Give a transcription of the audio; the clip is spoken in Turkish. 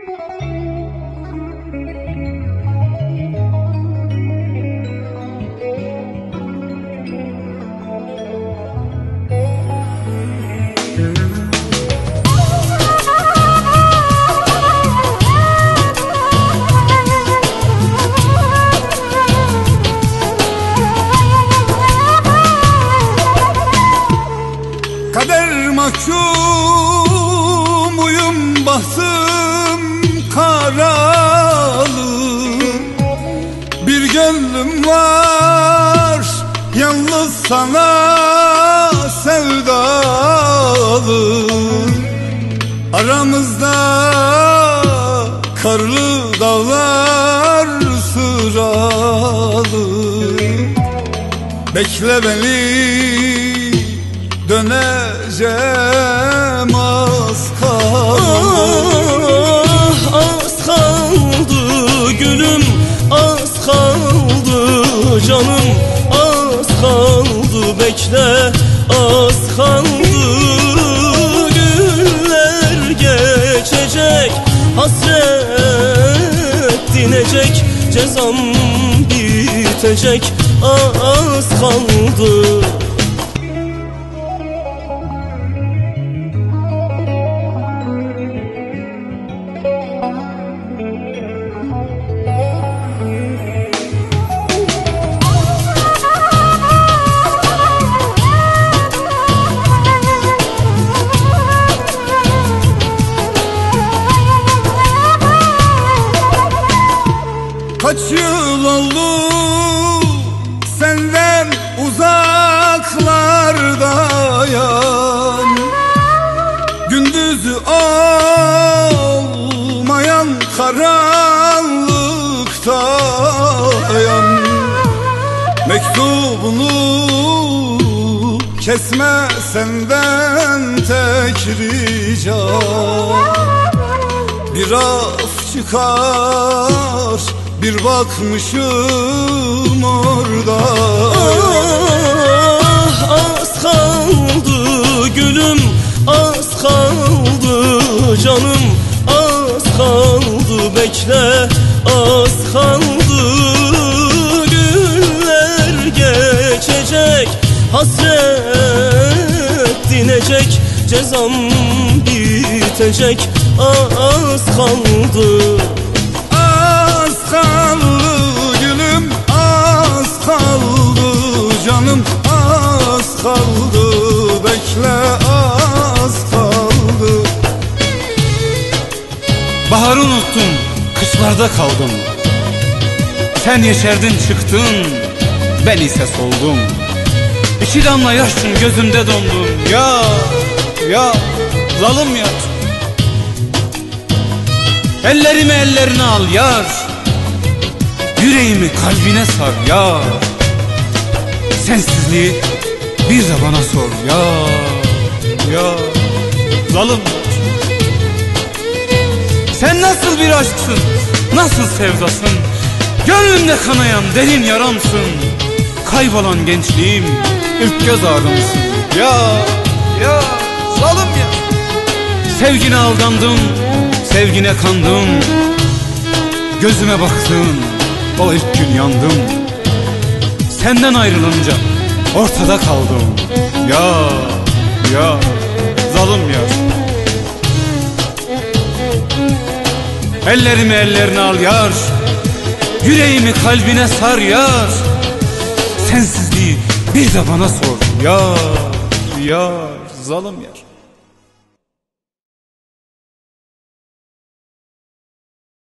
Kader mahkumuyum, bahtım karalı. Bir gönlüm var yalnız sana sevdalı. Aramızda karlı dağlar sıralı. Bekle beni, döneceğim az kaldı. Az kaldı gülüm, az kaldı canım, az kaldı, bekle az kaldı. Günler geçecek, hasret dinecek, cezam bitecek, az kaldı. Kaç yıl oldu senden uzaklardayım. Gündüzü olmayan karanlıktayım. Mektubunu kesme senden tek ricam. Bir af çıkar, bir bakmışım orada. Az kaldı gülüm, az kaldı canım, az kaldı, bekle az kaldı. Günler geçecek, hasret dinecek, cezam bitecek, az kaldı. Az kaldı gülüm, az kaldı canım, az kaldı, bekle az kaldı. Baharı unuttum, kışlarda kaldım. Sen yeşerdin çıktın, ben ise soldum. İki damla yaşın gözümde dondum. Ya zalim yar. Ellerimi ellerine al yar, yüreğimi kalbine sar yar. Sensizliği bir de bana sor ya zalim. Sen nasıl bir aşksın, nasıl sevdasın, gönlümde kanayan derin yaramsın. Kaybolan gençliğim, ilk göz ağrımsın. Ya zalim ya. Sevgine aldandım, sevgine kandım. Gözüme baktın, o ilk gün yandım. Senden ayrılınca ortada kaldım. Ya zalim ya. Ellerimi ellerine al yar, yüreğimi kalbine sar yar. Sensizliği bir de bana sor ya zalim yar.